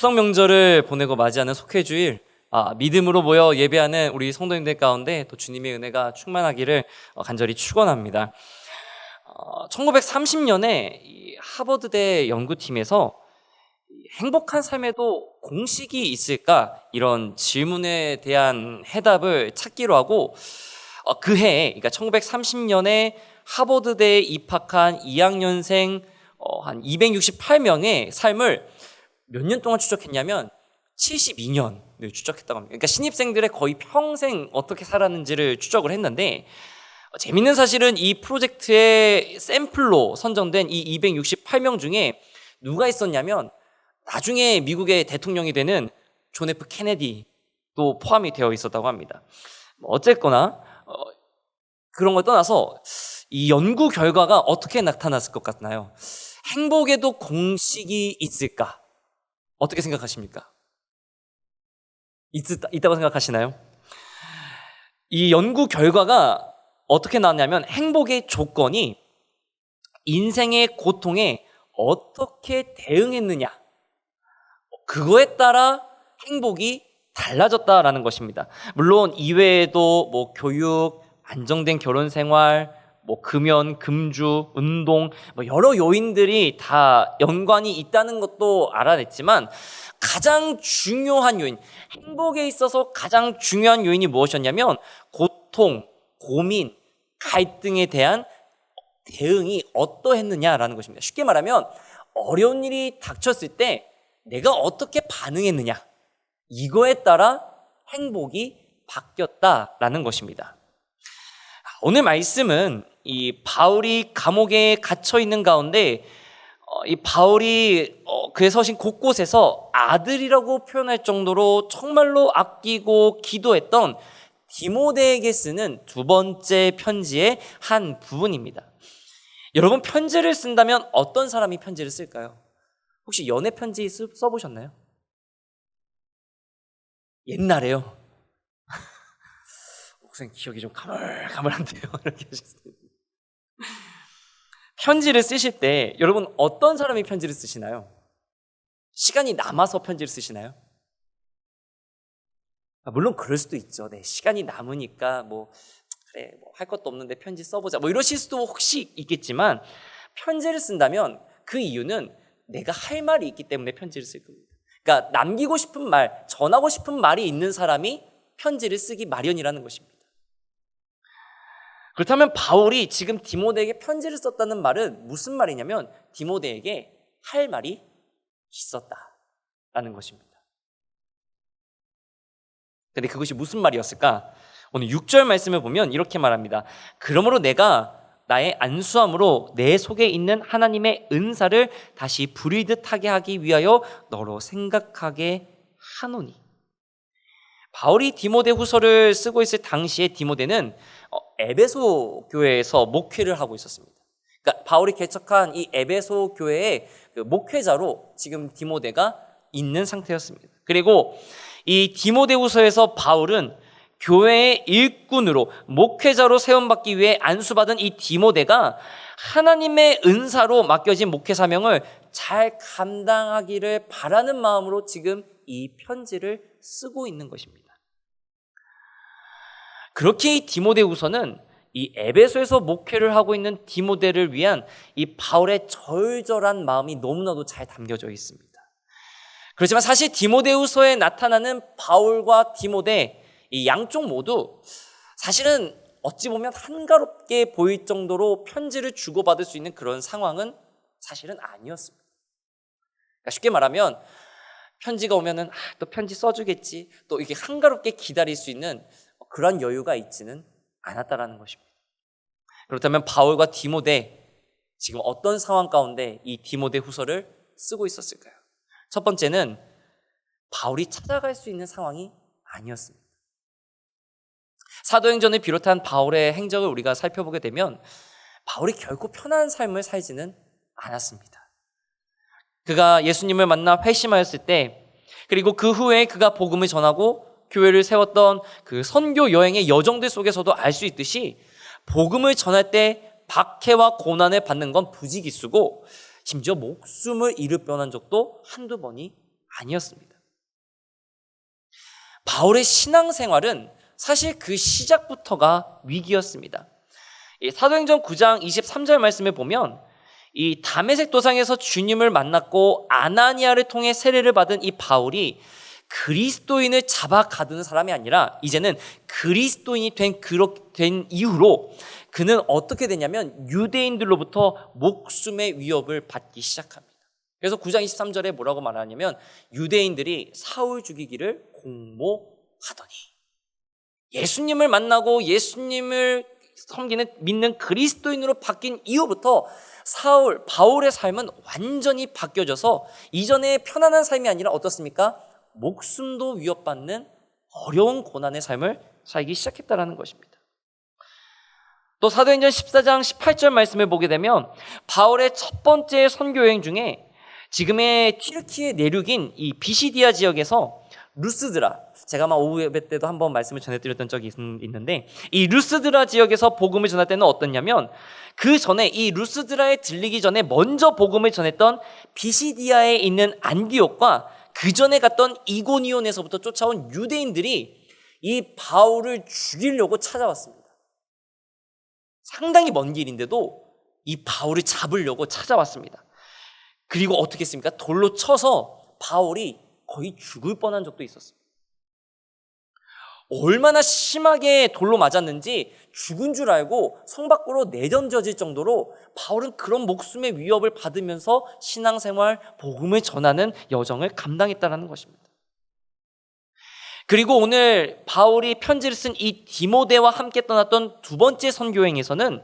추석 명절을 보내고 맞이하는 속회주일, 믿음으로 모여 예배하는 우리 성도님들 가운데 또 주님의 은혜가 충만하기를 간절히 축원합니다. 1930년에 이 하버드대 연구팀에서 행복한 삶에도 공식이 있을까? 이런 질문에 대한 해답을 찾기로 하고 그 해에, 그러니까 1930년에 하버드대에 입학한 2학년생 한 268명의 삶을 몇 년 동안 추적했냐면 72년을 추적했다고 합니다. 그러니까 신입생들의 거의 평생 어떻게 살았는지를 추적을 했는데 재밌는 사실은 이 프로젝트의 샘플로 선정된 이 268명 중에 누가 있었냐면 나중에 미국의 대통령이 되는 존 F 케네디도 포함이 되어 있었다고 합니다. 어쨌거나 그런 걸 떠나서 이 연구 결과가 어떻게 나타났을 것 같나요? 행복에도 공식이 있을까? 어떻게 생각하십니까? 있다고 생각하시나요? 이 연구 결과가 어떻게 나왔냐면 행복의 조건이 인생의 고통에 어떻게 대응했느냐, 그거에 따라 행복이 달라졌다라는 것입니다. 물론 이외에도 뭐 교육, 안정된 결혼 생활, 뭐 금연, 금주, 운동, 뭐 여러 요인들이 다 연관이 있다는 것도 알아냈지만 가장 중요한 요인, 행복에 있어서 가장 중요한 요인이 무엇이었냐면 고통, 고민, 갈등에 대한 대응이 어떠했느냐라는 것입니다. 쉽게 말하면 어려운 일이 닥쳤을 때 내가 어떻게 반응했느냐, 이거에 따라 행복이 바뀌었다라는 것입니다. 오늘 말씀은 이 바울이 감옥에 갇혀 있는 가운데 이 바울이 그의 서신 곳곳에서 아들이라고 표현할 정도로 정말로 아끼고 기도했던 디모데에게 쓰는 두 번째 편지의 한 부분입니다. 여러분, 편지를 쓴다면 어떤 사람이 편지를 쓸까요? 혹시 연애 편지 써보셨나요? 옛날에요. 목사님 기억이 좀 가물가물한데요. 이렇게 하셨습니다. 편지를 쓰실 때 여러분 어떤 사람이 편지를 쓰시나요? 시간이 남아서 편지를 쓰시나요? 물론 그럴 수도 있죠. 네, 시간이 남으니까 그래, 할 것도 없는데 편지 써보자, 이러실 수도 혹시 있겠지만 편지를 쓴다면 그 이유는 내가 할 말이 있기 때문에 편지를 쓸 겁니다. 그러니까 남기고 싶은 말, 전하고 싶은 말이 있는 사람이 편지를 쓰기 마련이라는 것입니다. 그렇다면 바울이 지금 디모데에게 편지를 썼다는 말은 무슨 말이냐면 디모데에게 할 말이 있었다라는 것입니다. 근데 그것이 무슨 말이었을까? 오늘 6절 말씀을 보면 이렇게 말합니다. 그러므로 내가 나의 안수함으로 내 속에 있는 하나님의 은사를 다시 부리듯 하게 하기 위하여 너로 생각하게 하노니. 바울이 디모데 후서를 쓰고 있을 당시에 디모데는 에베소 교회에서 목회를 하고 있었습니다. 그러니까 바울이 개척한 이 에베소 교회의 그 목회자로 지금 디모데가 있는 상태였습니다. 그리고 이 디모데 후서에서 바울은 교회의 일꾼으로 목회자로 세움받기 위해 안수받은 이 디모데가 하나님의 은사로 맡겨진 목회 사명을 잘 감당하기를 바라는 마음으로 지금 이 편지를 쓰고 있는 것입니다. 그렇게 이 디모데후서는 이 에베소에서 목회를 하고 있는 디모데를 위한 이 바울의 절절한 마음이 너무나도 잘 담겨져 있습니다. 그렇지만 사실 디모데후서에 나타나는 바울과 디모데 이 양쪽 모두 사실은 어찌 보면 한가롭게 보일 정도로 편지를 주고받을 수 있는 그런 상황은 사실은 아니었습니다. 그러니까 쉽게 말하면 편지가 오면은 또 편지 써주겠지, 또 이게 한가롭게 기다릴 수 있는 그런 여유가 있지는 않았다라는 것입니다. 그렇다면 바울과 디모데, 지금 어떤 상황 가운데 이 디모데 후서를 쓰고 있었을까요? 첫 번째는 바울이 찾아갈 수 있는 상황이 아니었습니다. 사도행전을 비롯한 바울의 행적을 우리가 살펴보게 되면 바울이 결코 편안한 삶을 살지는 않았습니다. 그가 예수님을 만나 회심하였을 때, 그리고 그 후에 그가 복음을 전하고 교회를 세웠던 그 선교 여행의 여정들 속에서도 알 수 있듯이 복음을 전할 때 박해와 고난을 받는 건 부지기수고 심지어 목숨을 잃을 뻔한 적도 한두 번이 아니었습니다. 바울의 신앙생활은 사실 그 시작부터가 위기였습니다. 이 사도행전 9장 23절 말씀에 보면 이 다메섹 도상에서 주님을 만났고 아나니아를 통해 세례를 받은 이 바울이 그리스도인을 잡아 가두는 사람이 아니라 이제는 그리스도인이 된 이후로 그는 어떻게 되냐면 유대인들로부터 목숨의 위협을 받기 시작합니다. 그래서 9장 23절에 뭐라고 말하냐면 유대인들이 사울 죽이기를 공모하더니, 예수님을 만나고 예수님을 섬기는 믿는 그리스도인으로 바뀐 이후부터 바울의 삶은 완전히 바뀌어져서 이전에 편안한 삶이 아니라 어떻습니까? 목숨도 위협받는 어려운 고난의 삶을 살기 시작했다는 것입니다. 또 사도행전 14장 18절 말씀을 보게 되면 바울의 첫 번째 선교여행 중에 지금의 튀르키예 내륙인 이 비시디아 지역에서 루스드라, 제가 아마 오후 예배 때도 한번 말씀을 전해드렸던 적이 있는데 이 루스드라 지역에서 복음을 전할 때는 어떠냐면 그 전에 이 루스드라에 들리기 전에 먼저 복음을 전했던 비시디아에 있는 안디옥과 그 전에 갔던 이고니온에서부터 쫓아온 유대인들이 이 바울을 죽이려고 찾아왔습니다. 상당히 먼 길인데도 이 바울을 잡으려고 찾아왔습니다. 그리고 어떻게 했습니까? 돌로 쳐서 바울이 거의 죽을 뻔한 적도 있었습니다. 얼마나 심하게 돌로 맞았는지 죽은 줄 알고 성 밖으로 내던져질 정도로 바울은 그런 목숨의 위협을 받으면서 신앙생활, 복음을 전하는 여정을 감당했다는 것입니다. 그리고 오늘 바울이 편지를 쓴 이 디모데와 함께 떠났던 두 번째 선교행에서는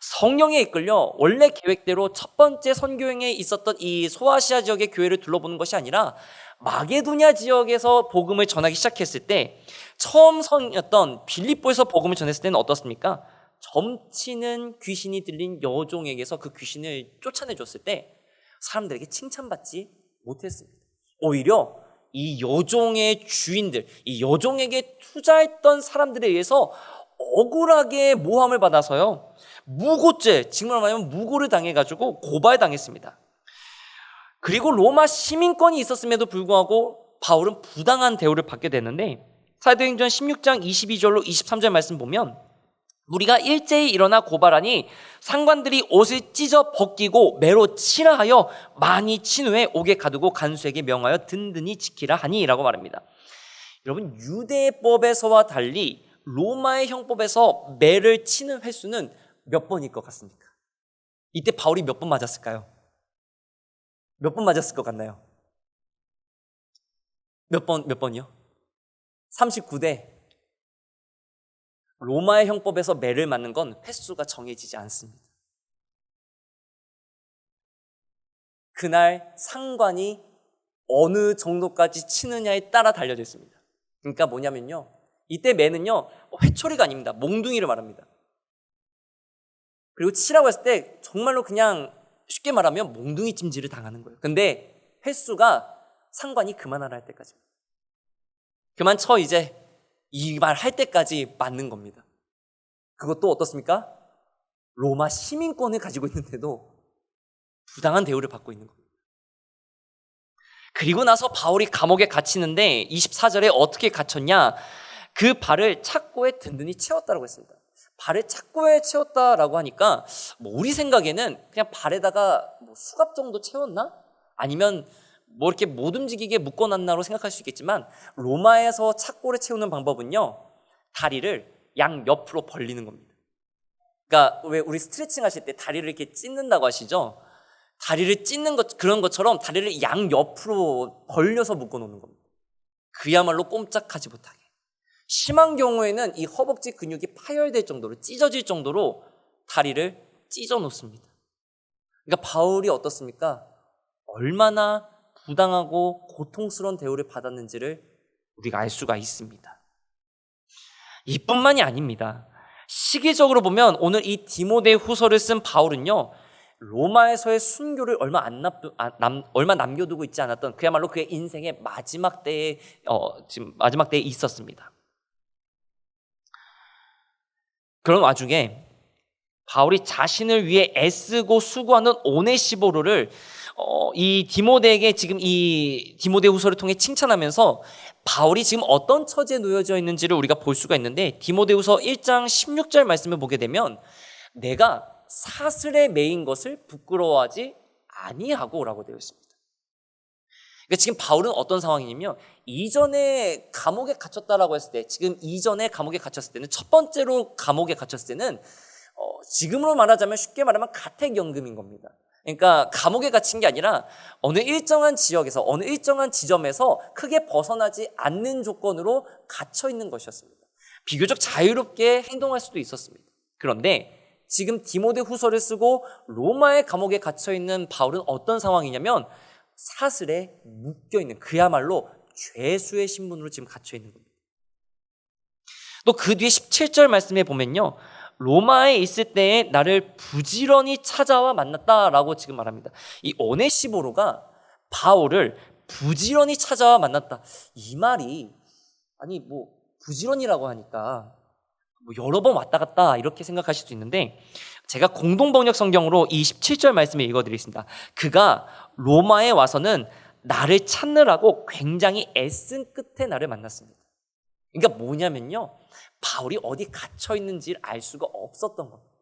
성령에 이끌려 원래 계획대로 첫 번째 선교행에 있었던 이 소아시아 지역의 교회를 둘러보는 것이 아니라 마게도냐 지역에서 복음을 전하기 시작했을 때 처음 성이었던 빌립보에서 복음을 전했을 때는 어떻습니까? 점치는 귀신이 들린 여종에게서 그 귀신을 쫓아내줬을 때 사람들에게 칭찬받지 못했습니다. 오히려 이 여종의 주인들, 이 여종에게 투자했던 사람들에 의해서 억울하게 모함을 받아서요, 무고죄, 지금 말하면 무고를 당해가지고 고발당했습니다. 그리고 로마 시민권이 있었음에도 불구하고 바울은 부당한 대우를 받게 되는데 사도행전 16장 22절로 23절 말씀 보면 우리가 일제히 일어나 고발하니 상관들이 옷을 찢어 벗기고 매로 치라 하여 많이 친 후에 옥에 가두고 간수에게 명하여 든든히 지키라 하니 라고 말합니다. 여러분, 유대법에서와 달리 로마의 형법에서 매를 치는 횟수는 몇 번일 것 같습니까? 이때 바울이 몇 번 맞았을까요? 몇 번 맞았을 것 같나요? 몇 번이요? 39대. 로마의 형법에서 매를 맞는 건 횟수가 정해지지 않습니다. 그날 상관이 어느 정도까지 치느냐에 따라 달려져 있습니다. 그러니까 뭐냐면요, 이때 매는요 회초리가 아닙니다. 몽둥이를 말합니다. 그리고 치라고 했을 때 정말로 그냥 쉽게 말하면 몽둥이 찜질을 당하는 거예요. 근데 횟수가 상관이 그만하라 할 때까지입니다. 그만 쳐, 이제 이 말 할 때까지 맞는 겁니다. 그것도 어떻습니까? 로마 시민권을 가지고 있는데도 부당한 대우를 받고 있는 겁니다. 그리고 나서 바울이 감옥에 갇히는데 24절에 어떻게 갇혔냐? 그 발을 착고에 든든히 채웠다고 했습니다. 발을 착고에 채웠다라고 하니까 우리 생각에는 그냥 발에다가 수갑 정도 채웠나? 아니면 이렇게 못 움직이게 묶어놨나로 생각할 수 있겠지만 로마에서 착고를 채우는 방법은요, 다리를 양 옆으로 벌리는 겁니다. 그러니까 왜 우리 스트레칭 하실 때 다리를 이렇게 찢는다고 하시죠? 다리를 찢는 것, 그런 것처럼 다리를 양 옆으로 벌려서 묶어놓는 겁니다. 그야말로 꼼짝하지 못하게. 심한 경우에는 이 허벅지 근육이 파열될 정도로, 찢어질 정도로 다리를 찢어 놓습니다. 그러니까 바울이 어떻습니까? 얼마나 부당하고 고통스러운 대우를 받았는지를 우리가 알 수가 있습니다. 이뿐만이 아닙니다. 시기적으로 보면 오늘 이 디모데 후서를 쓴 바울은요, 로마에서의 순교를 얼마 남겨두고 있지 않았던, 그야말로 그의 인생의 마지막 때에 지금 마지막 때에 있었습니다. 그런 와중에 바울이 자신을 위해 애쓰고 수고하는 오네시보르를 이 디모데에게 지금 이 디모데 후서를 통해 칭찬하면서 바울이 지금 어떤 처지에 놓여져 있는지를 우리가 볼 수가 있는데, 디모데 후서 1장 16절 말씀을 보게 되면 내가 사슬에 매인 것을 부끄러워하지 아니하고 라고 되어 있습니다. 그러니까 지금 바울은 어떤 상황이냐면, 이전에 감옥에 갇혔다라고 했을 때, 지금 이전에 감옥에 갇혔을 때는, 첫 번째로 감옥에 갇혔을 때는 지금으로 말하자면, 쉽게 말하면 가택연금인 겁니다. 그러니까 감옥에 갇힌 게 아니라 어느 일정한 지역에서, 어느 일정한 지점에서 크게 벗어나지 않는 조건으로 갇혀 있는 것이었습니다. 비교적 자유롭게 행동할 수도 있었습니다. 그런데 지금 디모데 후서를 쓰고 로마의 감옥에 갇혀 있는 바울은 어떤 상황이냐면, 사슬에 묶여 있는, 그야말로 죄수의 신분으로 지금 갇혀 있는 겁니다. 또 그 뒤에 17절 말씀에 보면요, 로마에 있을 때에 나를 부지런히 찾아와 만났다라고 지금 말합니다. 이 오네시모로가 바울을 부지런히 찾아와 만났다, 이 말이, 아니 뭐 부지런히라고 하니까 뭐 여러 번 왔다 갔다 이렇게 생각하실 수 있는데, 제가 공동번역 성경으로 이 17절 말씀을 읽어드리겠습니다. 그가 로마에 와서는 나를 찾느라고 굉장히 애쓴 끝에 나를 만났습니다. 그러니까 뭐냐면요, 바울이 어디 갇혀 있는지를 알 수가 없었던 겁니다.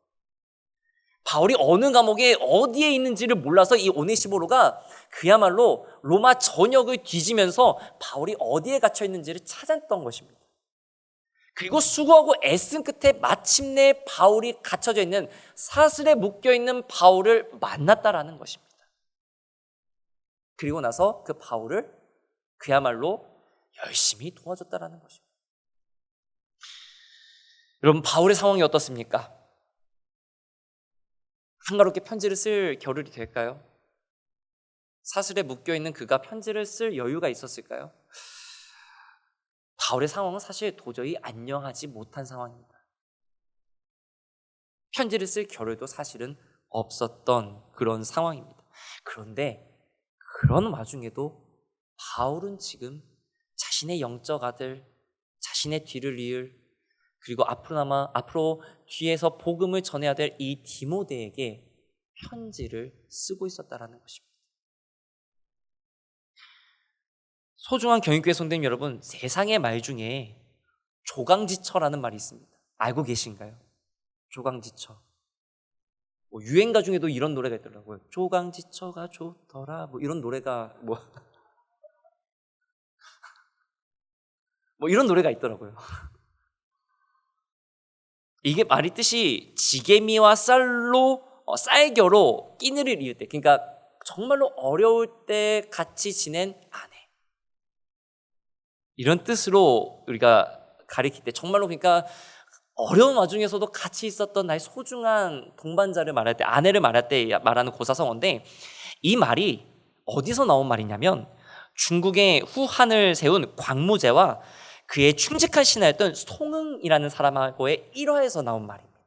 바울이 어느 감옥에 어디에 있는지를 몰라서 이 오네시모로가 그야말로 로마 전역을 뒤지면서 바울이 어디에 갇혀 있는지를 찾았던 것입니다. 그리고 수고하고 애쓴 끝에 마침내 바울이 갇혀져 있는, 사슬에 묶여 있는 바울을 만났다라는 것입니다. 그리고 나서 그 바울을 그야말로 열심히 도와줬다라는 것입니다. 여러분, 바울의 상황이 어떻습니까? 한가롭게 편지를 쓸 겨를이 될까요? 사슬에 묶여 있는 그가 편지를 쓸 여유가 있었을까요? 바울의 상황은 사실 도저히 안녕하지 못한 상황입니다. 편지를 쓸 겨를도 사실은 없었던 그런 상황입니다. 그런데 그런 와중에도 바울은 지금 자신의 영적 아들, 자신의 뒤를 이을, 그리고 앞으로 뒤에서 복음을 전해야 될 이 디모데에게 편지를 쓰고 있었다라는 것입니다. 소중한 경육교회 성도님 여러분, 세상의 말 중에 조강지처라는 말이 있습니다. 알고 계신가요? 조강지처. 뭐 유행가 중에도 이런 노래가 있더라고요. 조강지처가 좋더라. 뭐 이런 노래가 뭐 이런 노래가 있더라고요. 이게 말이 뜻이 지게미와 쌀겨로 끼니를 이을 때, 그러니까 정말로 어려울 때 같이 지낸 아내, 이런 뜻으로 우리가 가리킬 때, 정말로 그러니까 어려운 와중에서도 같이 있었던 나의 소중한 동반자를 말할 때, 아내를 말할 때 말하는 고사성어인데, 이 말이 어디서 나온 말이냐면 중국의 후한을 세운 광무제와 그의 충직한 신하였던 송응이라는 사람하고의 일화에서 나온 말입니다.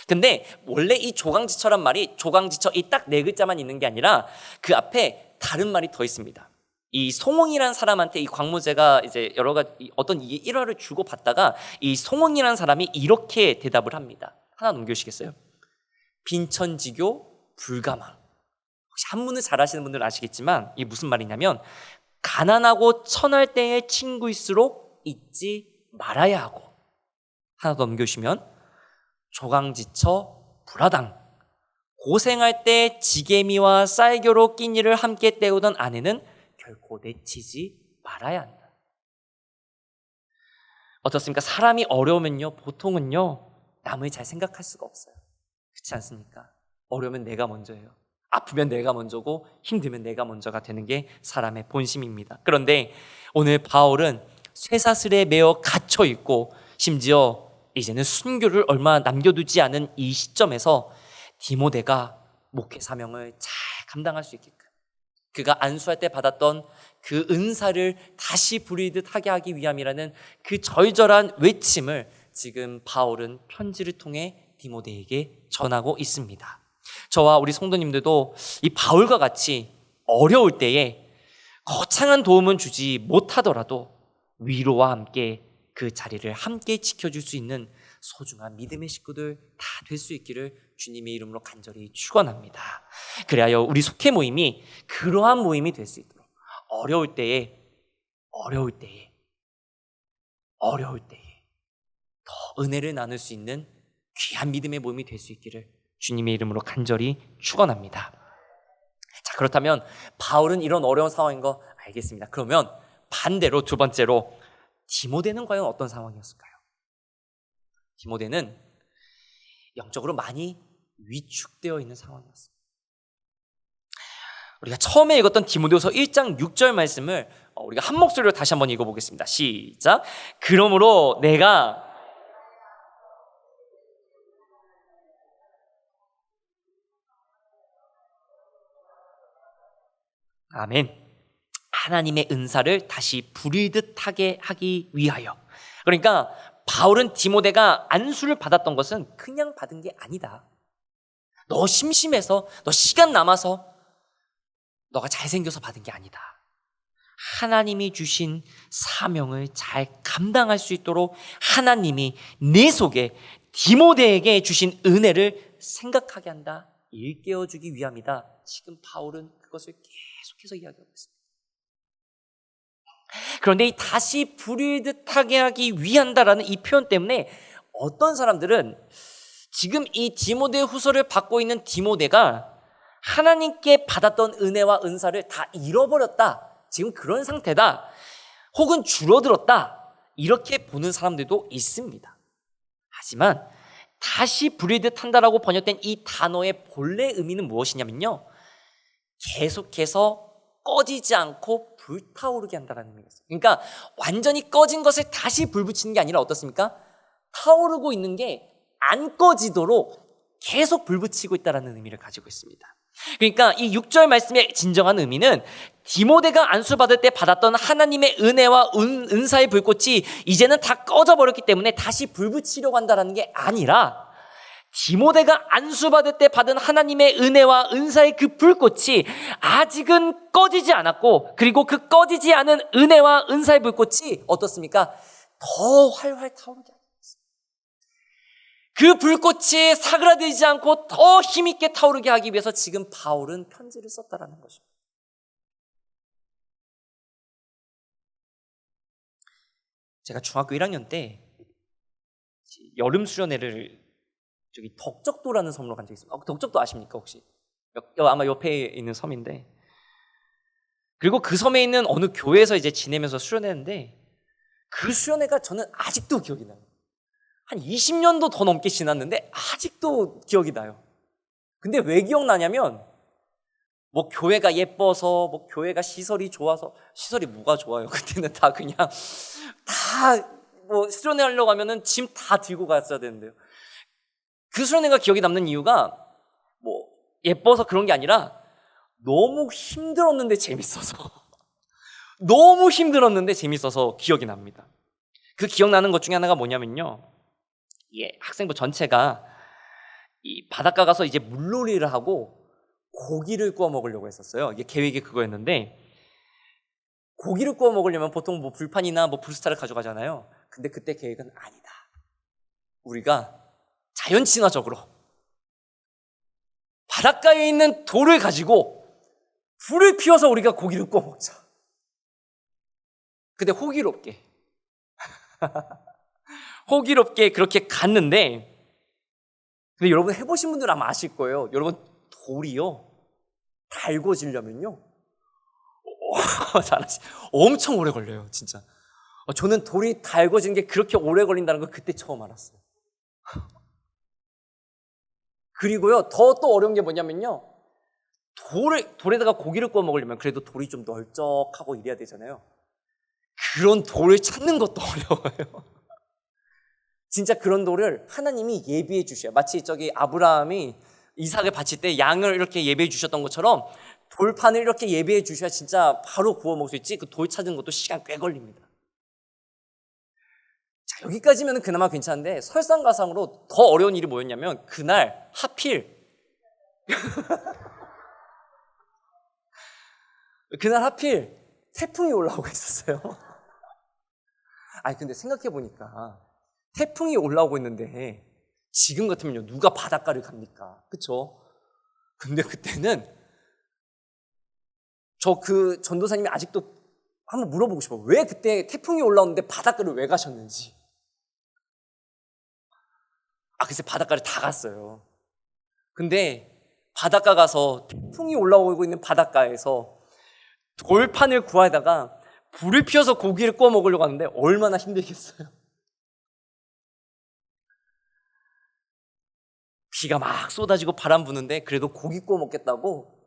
근데 원래 이 조강지처란 말이, 조강지처 이 딱 네 글자만 있는 게 아니라 그 앞에 다른 말이 더 있습니다. 이 송응이라는 사람한테 이 광무제가 이제 여러 가지 어떤 일화를 주고 받다가, 이 송응이라는 사람이 이렇게 대답을 합니다. 하나 넘겨주시겠어요? 빈천지교 불가망. 혹시 한문을 잘 아시는 분들은 아시겠지만 이게 무슨 말이냐면, 가난하고 천할 때의 친구일수록 잊지 말아야 하고. 하나 더 넘겨주시면, 조강지처 불화당. 고생할 때 지게미와 쌀겨로 끼니를 함께 때우던 아내는 결코 내치지 말아야 한다. 어떻습니까? 사람이 어려우면요, 보통은요, 남을 잘 생각할 수가 없어요. 그렇지 않습니까? 어려우면 내가 먼저예요. 아프면 내가 먼저고 힘들면 내가 먼저가 되는 게 사람의 본심입니다. 그런데 오늘 바울은 쇠사슬에 매어 갇혀 있고, 심지어 이제는 순교를 얼마 남겨두지 않은 이 시점에서 디모데가 목회 사명을 잘 감당할 수 있게끔, 그가 안수할 때 받았던 그 은사를 다시 부리듯 하게 하기 위함이라는 그 절절한 외침을 지금 바울은 편지를 통해 디모데에게 전하고 있습니다. 저와 우리 성도님들도 이 바울과 같이 어려울 때에 거창한 도움은 주지 못하더라도 위로와 함께 그 자리를 함께 지켜줄 수 있는 소중한 믿음의 식구들 다 될 수 있기를 주님의 이름으로 간절히 축원합니다. 그래야 우리 속회 모임이 그러한 모임이 될 수 있도록 어려울 때에 더 은혜를 나눌 수 있는 귀한 믿음의 모임이 될 수 있기를 주님의 이름으로 간절히 축원합니다. 자, 그렇다면 바울은 이런 어려운 상황인 거 알겠습니다. 그러면 반대로 두 번째로 디모데는 과연 어떤 상황이었을까요? 디모데는 영적으로 많이 위축되어 있는 상황이었습니다. 우리가 처음에 읽었던 디모데후서 1장 6절 말씀을 우리가 한 목소리로 다시 한번 읽어보겠습니다. 시작. 그러므로 내가 아멘. 하나님의 은사를 다시 부리듯 하게 하기 위하여. 그러니까 바울은 디모데가 안수를 받았던 것은 그냥 받은 게 아니다. 너 심심해서, 너 시간 남아서, 너가 잘생겨서 받은 게 아니다. 하나님이 주신 사명을 잘 감당할 수 있도록 하나님이 내 속에 디모데에게 주신 은혜를 생각하게 한다. 일깨워주기 위함이다. 지금 바울은 그것을 계속해서 이야기하고 있습니다. 그런데 이 다시 부리듯하게 하기 위한다라는 이 표현 때문에 어떤 사람들은 지금 이 디모데 후서를 받고 있는 디모데가 하나님께 받았던 은혜와 은사를 다 잃어버렸다. 지금 그런 상태다. 혹은 줄어들었다. 이렇게 보는 사람들도 있습니다. 하지만 다시 부리듯 한다라고 번역된 이 단어의 본래 의미는 무엇이냐면요. 계속해서 꺼지지 않고 불타오르게 한다는 의미였어요. 그러니까 완전히 꺼진 것을 다시 불 붙이는 게 아니라 어떻습니까? 타오르고 있는 게 안 꺼지도록 계속 불 붙이고 있다는 의미를 가지고 있습니다. 그러니까 이 6절 말씀의 진정한 의미는 디모데가 안수받을 때 받았던 하나님의 은혜와 은사의 불꽃이 이제는 다 꺼져버렸기 때문에 다시 불 붙이려고 한다는 게 아니라 디모데가 안수받을 때 받은 하나님의 은혜와 은사의 그 불꽃이 아직은 꺼지지 않았고, 그리고 그 꺼지지 않은 은혜와 은사의 불꽃이 어떻습니까? 더 활활 타오르게 하고 있습니다. 그 불꽃이 사그라들지 않고 더 힘있게 타오르게 하기 위해서 지금 바울은 편지를 썼다라는 것입니다. 제가 중학교 1학년 때 여름 수련회를 저기 덕적도라는 섬으로 간 적이 있습니다. 덕적도 아십니까 혹시? 아마 옆에 있는 섬인데, 그리고 그 섬에 있는 어느 교회에서 이제 지내면서 수련했는데 그 수련회가 저는 아직도 기억이 나요. 한 20년도 더 넘게 지났는데 아직도 기억이 나요. 근데 왜 기억나냐면 뭐 교회가 예뻐서, 뭐 교회가 시설이 좋아서. 시설이 뭐가 좋아요? 그때는 다 그냥 다 뭐 수련회 하려고 하면은 짐 다 들고 갔어야 되는데요. 그 수련회가 기억에 남는 이유가 뭐 예뻐서 그런 게 아니라 너무 힘들었는데 재밌어서 너무 힘들었는데 재밌어서 기억이 납니다. 그 기억나는 것 중에 하나가 뭐냐면요, 학생부 전체가 이 바닷가 가서 이제 물놀이를 하고 고기를 구워 먹으려고 했었어요. 이게 계획이 그거였는데, 고기를 구워 먹으려면 보통 뭐 불판이나 뭐 불스타를 가져가잖아요. 근데 그때 계획은 아니다. 우리가 자연 친화적으로 바닷가에 있는 돌을 가지고 불을 피워서 우리가 고기를 구워 먹자. 근데 호기롭게 그렇게 갔는데, 근데 여러분 해보신 분들 아마 아실 거예요. 여러분 돌이요 달궈지려면요 엄청 오래 걸려요, 진짜. 저는 돌이 달궈지는 게 그렇게 오래 걸린다는 걸 그때 처음 알았어요. 그리고요, 더 또 어려운 게 뭐냐면요, 돌에다가 고기를 구워 먹으려면 그래도 돌이 좀 널쩍하고 이래야 되잖아요. 그런 돌을 찾는 것도 어려워요. 진짜 그런 돌을 하나님이 예비해 주셔요. 마치 저기 아브라함이 이삭을 바칠 때 양을 이렇게 예비해 주셨던 것처럼 돌판을 이렇게 예비해 주셔야 진짜 바로 구워 먹을 수 있지. 그 돌 찾는 것도 시간 꽤 걸립니다. 자, 여기까지면 그나마 괜찮은데 설상가상으로 더 어려운 일이 뭐였냐면, 그날 하필 태풍이 올라오고 있었어요. 아니 근데 생각해 보니까 태풍이 올라오고 있는데 지금 같으면요, 누가 바닷가를 갑니까? 그쵸? 근데 그때는 저 그 전도사님이 아직도 한번 물어보고 싶어요. 왜 그때 태풍이 올라오는데 바닷가를 왜 가셨는지. 글쎄 바닷가를 다 갔어요. 근데 바닷가 가서 태풍이 올라오고 있는 바닷가에서 돌판을 구하다가 불을 피워서 고기를 구워 먹으려고 하는데 얼마나 힘들겠어요. 비가 막 쏟아지고 바람 부는데 그래도 고기 구워 먹겠다고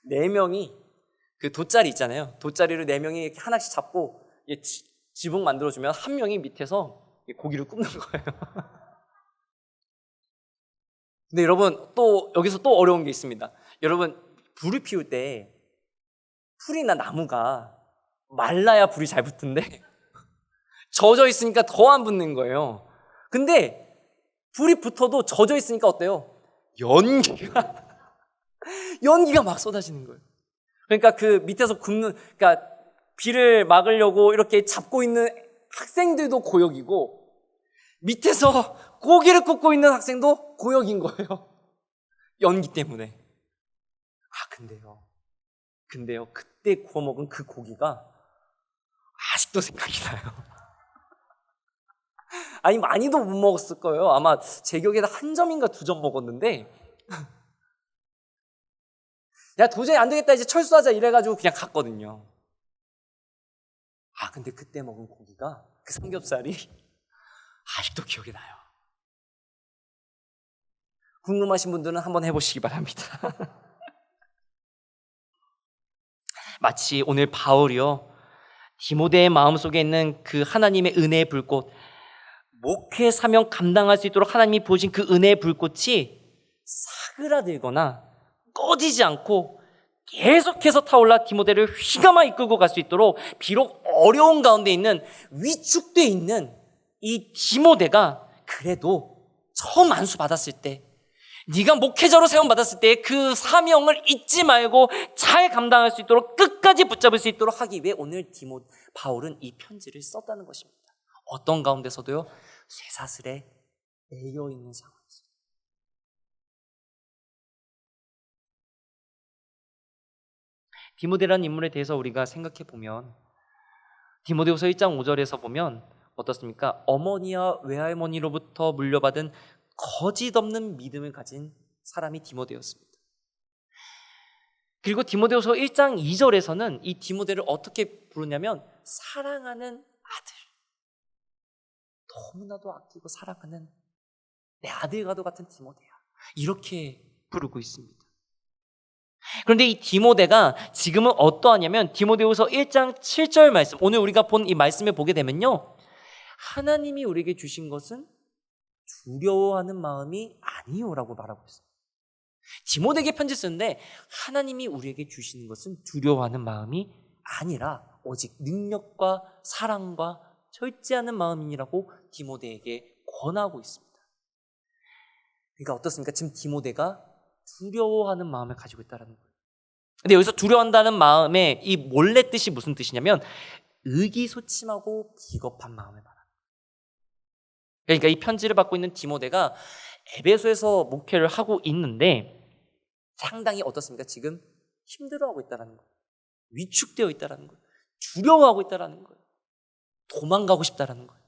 4명이 그 돗자리 있잖아요. 돗자리를 4명이 이렇게 하나씩 잡고 지붕 만들어주면 한 명이 밑에서 고기를 굽는 거예요. 근데 여러분 또 여기서 또 어려운 게 있습니다. 여러분 불을 피울 때 풀이나 나무가 말라야 불이 잘 붙는데 젖어 있으니까 더 안 붙는 거예요. 근데 불이 붙어도 젖어 있으니까 어때요? 연기가 막 쏟아지는 거예요. 그러니까 그 밑에서 그러니까 비를 막으려고 이렇게 잡고 있는 학생들도 고역이고 밑에서 고기를 굽고 있는 학생도 고역인 거예요. 연기 때문에. 근데요, 그때 구워 먹은 그 고기가 아직도 생각이 나요. 많이도 못 먹었을 거예요. 아마 제 기억에는 1점인가 2점 먹었는데, 야, 도저히 안 되겠다, 이제 철수하자 이래가지고 그냥 갔거든요. 근데 그때 먹은 고기가, 그 삼겹살이 아직도 기억이 나요. 궁금하신 분들은 한번 해보시기 바랍니다. 마치 오늘 바울이요, 디모데의 마음속에 있는 그 하나님의 은혜의 불꽃, 목회 사명 감당할 수 있도록 하나님이 보신 그 은혜의 불꽃이 사그라들거나 꺼지지 않고 계속해서 타올라 디모데를 휘감아 이끌고 갈 수 있도록, 비록 어려운 가운데 있는 위축되어 있는 이 디모데가 그래도 처음 안수 받았을 때, 네가 목회자로 세움 받았을 때 그 사명을 잊지 말고 잘 감당할 수 있도록, 끝까지 붙잡을 수 있도록 하기 위해 오늘 바울은 이 편지를 썼다는 것입니다. 어떤 가운데서도요, 쇠사슬에 매여 있는 상황이죠. 디모데라는 인물에 대해서 우리가 생각해 보면, 디모데후서 1장 5절에서 보면 어떻습니까? 어머니와 외할머니로부터 물려받은 거짓 없는 믿음을 가진 사람이 디모데였습니다. 그리고 디모데후서 1장 2절에서는 이 디모데를 어떻게 부르냐면 사랑하는 아들, 너무나도 아끼고 사랑하는 내 아들과도 같은 디모데야, 이렇게 부르고 있습니다. 그런데 이 디모데가 지금은 어떠하냐면, 디모데후서 1장 7절 말씀, 오늘 우리가 본 이 말씀을 보게 되면요, 하나님이 우리에게 주신 것은 두려워하는 마음이 아니요라고 말하고 있습니다. 디모데에게 편지 쓰는데 하나님이 우리에게 주시는 것은 두려워하는 마음이 아니라 오직 능력과 사랑과 절제하는 마음이라고 디모데에게 권하고 있습니다. 그러니까 어떻습니까? 지금 디모데가 두려워하는 마음을 가지고 있다는 거예요. 근데 여기서 두려워한다는 마음의 이 원래 뜻이 무슨 뜻이냐면 의기소침하고 비겁한 마음을 말합니다. 그러니까 이 편지를 받고 있는 디모데가 에베소에서 목회를 하고 있는데 상당히 어떻습니까? 지금 힘들어하고 있다는 거예요. 위축되어 있다는 거예요. 두려워하고 있다는 거예요. 도망가고 싶다는 거예요.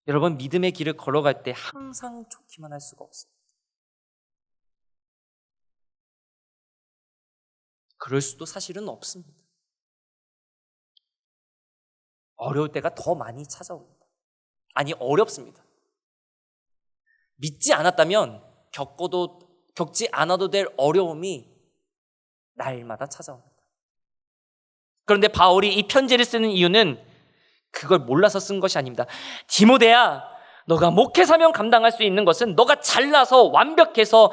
여러분, 믿음의 길을 걸어갈 때 항상 좋기만 할 수가 없습니다. 그럴 수도 사실은 없습니다. 어려울 때가 더 많이 찾아옵니다. 어렵습니다. 믿지 않았다면 겪지 않아도 될 어려움이 날마다 찾아옵니다. 그런데 바울이 이 편지를 쓰는 이유는 그걸 몰라서 쓴 것이 아닙니다. 디모데야, 너가 목회 사명 감당할 수 있는 것은 너가 잘나서 완벽해서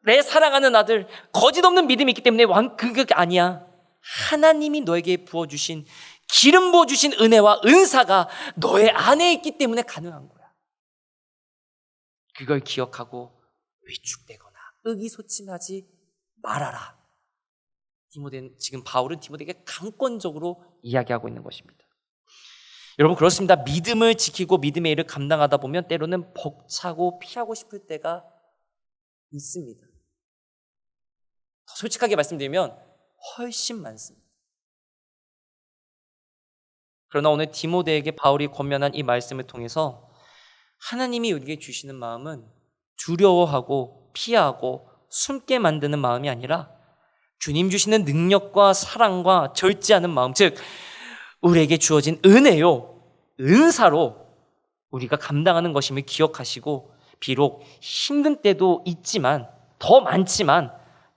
내 사랑하는 아들, 거짓 없는 믿음이 있기 때문에 그게 아니야. 하나님이 너에게 부어주신, 기름 부어주신 은혜와 은사가 너의 안에 있기 때문에 가능한 거야. 그걸 기억하고 위축되거나 의기소침하지 말아라. 지금 바울은 디모데에게 강권적으로 이야기하고 있는 것입니다. 여러분, 그렇습니다. 믿음을 지키고 믿음의 일을 감당하다 보면 때로는 벅차고 피하고 싶을 때가 있습니다. 더 솔직하게 말씀드리면 훨씬 많습니다. 그러나 오늘 디모데에게 바울이 권면한 이 말씀을 통해서 하나님이 우리에게 주시는 마음은 두려워하고 피하고 숨게 만드는 마음이 아니라 주님 주시는 능력과 사랑과 절제하는 마음, 즉 우리에게 주어진 은혜요, 은사로 우리가 감당하는 것임을 기억하시고, 비록 힘든 때도 있지만, 더 많지만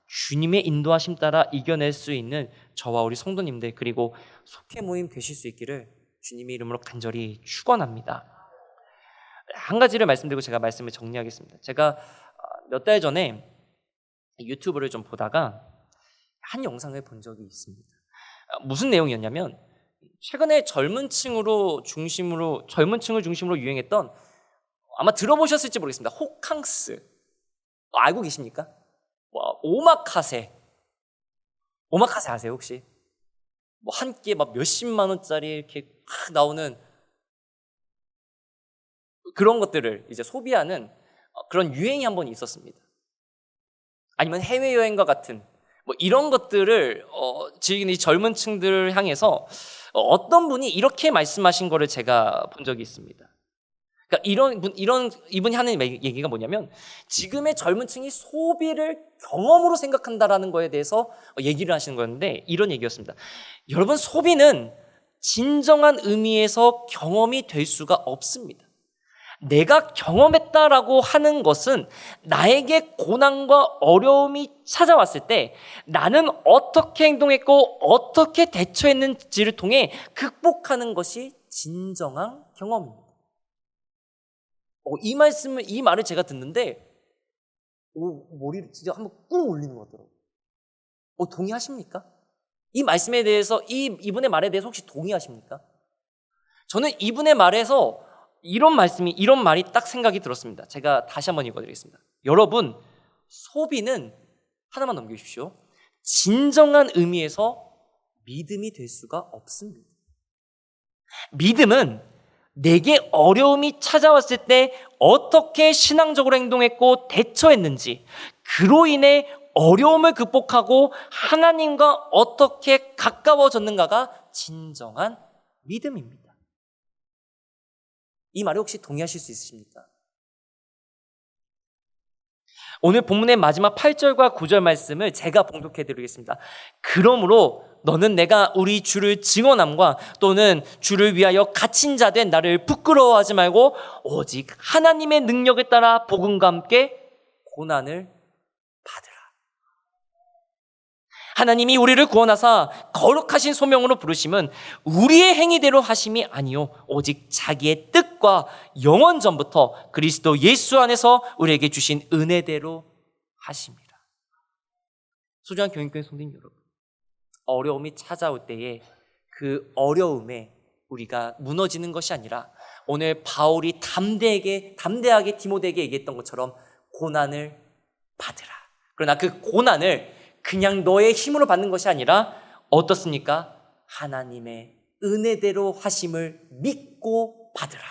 주님의 인도하심 따라 이겨낼 수 있는 저와 우리 성도님들, 그리고 속회 모임 되실 수 있기를 주님의 이름으로 간절히 축원합니다. 한 가지를 말씀드리고 제가 말씀을 정리하겠습니다. 제가 몇 달 전에 유튜브를 좀 보다가 한 영상을 본 적이 있습니다. 무슨 내용이었냐면, 최근에 젊은 층을 중심으로 유행했던, 아마 들어보셨을지 모르겠습니다, 호캉스. 알고 계십니까? 오마카세 아세요 혹시? 한 끼에 막 몇십만 원짜리 이렇게 막 나오는 그런 것들을 이제 소비하는 그런 유행이 한번 있었습니다. 아니면 해외여행과 같은 이런 것들을 즐기는 이 젊은 층들을 향해서 어떤 분이 이렇게 말씀하신 거를 제가 본 적이 있습니다. 그러니까 이분이 하는 얘기가 뭐냐면, 지금의 젊은 층이 소비를 경험으로 생각한다라는 거에 대해서 얘기를 하시는 거였는데, 이런 얘기였습니다. 여러분, 소비는 진정한 의미에서 경험이 될 수가 없습니다. 내가 경험했다라고 하는 것은 나에게 고난과 어려움이 찾아왔을 때 나는 어떻게 행동했고 어떻게 대처했는지를 통해 극복하는 것이 진정한 경험입니다. 이 말을 제가 듣는데 머리를 진짜 한번 꾹 올리는 것 같더라고요. 동의하십니까? 이 말씀에 대해서, 이분의 말에 대해서 혹시 동의하십니까? 저는 이분의 말에서 이런 말이 딱 생각이 들었습니다. 제가 다시 한번 읽어드리겠습니다. 여러분, 소비는, 하나만 넘겨주십시오, 진정한 의미에서 믿음이 될 수가 없습니다. 믿음은 내게 어려움이 찾아왔을 때 어떻게 신앙적으로 행동했고 대처했는지, 그로 인해 어려움을 극복하고 하나님과 어떻게 가까워졌는가가 진정한 믿음입니다. 이 말에 혹시 동의하실 수 있으십니까? 오늘 본문의 마지막 8절과 9절 말씀을 제가 봉독해 드리겠습니다. 그러므로 너는 내가 우리 주를 증언함과 또는 주를 위하여 갇힌 자 된 나를 부끄러워하지 말고 오직 하나님의 능력을 따라 복음과 함께 고난을 받으라. 하나님이 우리를 구원하사 거룩하신 소명으로 부르심은 우리의 행위대로 하심이 아니요 오직 자기의 뜻과 영원 전부터 그리스도 예수 안에서 우리에게 주신 은혜대로 하십니다. 소중한 교인교회 성도님 여러분, 어려움이 찾아올 때에 그 어려움에 우리가 무너지는 것이 아니라, 오늘 바울이 담대하게 디모데에게 얘기했던 것처럼 고난을 받으라. 그러나 그 고난을 그냥 너의 힘으로 받는 것이 아니라 어떻습니까? 하나님의 은혜대로 하심을 믿고 받으라.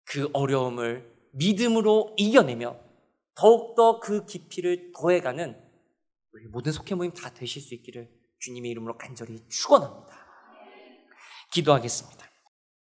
그 어려움을 믿음으로 이겨내며 더욱더 그 깊이를 더해가는 우리 모든 속회 모임 다 되실 수 있기를 주님의 이름으로 간절히 축원합니다. 기도하겠습니다.